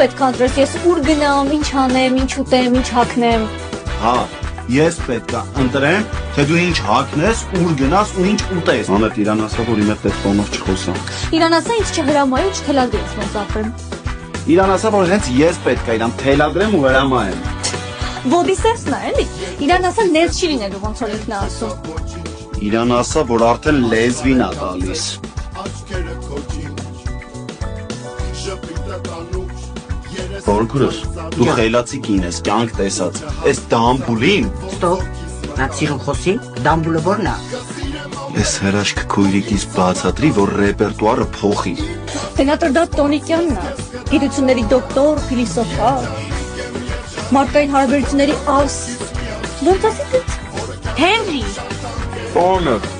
պետք ընտրես, ես ուր գնամ, ինչ անեմ, ինչ ուտեմ, ինչ հագնեմ։ Հա, ես պետք է ընտրեմ, թե դու ինչ հագնես, ուր գնաս ու ինչ ուտես։ Անդ իրան ասա, որ իմ հետ պետք տոնով չխոսամ։ Իրան ասա, ինձ չհրամայ ու չթելադրի ինձ ոնց ապրեմ։ Իրան ասա, որ հենց ես պետք է իրան թելադրեմ ու հրամայեմ։ Ոդիսեսն է, էլի։ Իրան ասա, ներս չի լինելու ոնց որ ինքն է ասում։ Իրան ասա, որ արդեն լեզվին է տալիս։ Գորգուրս, դու խելացի կին ես, կյանք տեսած, ես դամբուլին։ Ստոպ, նա սիրուն խոսի, դամբուլը որն է։ Ես հրաշք քույրիկից բացատրի, որ ռեպերտուարը փոխի։ Սենատոր դա Տոնիկյանն է, գիտությունների դոկտոր, փիլիսոփա, մարդկային հարաբերությունների աս։ Ոնց ասեցիք։ Հենրի։ Օնը։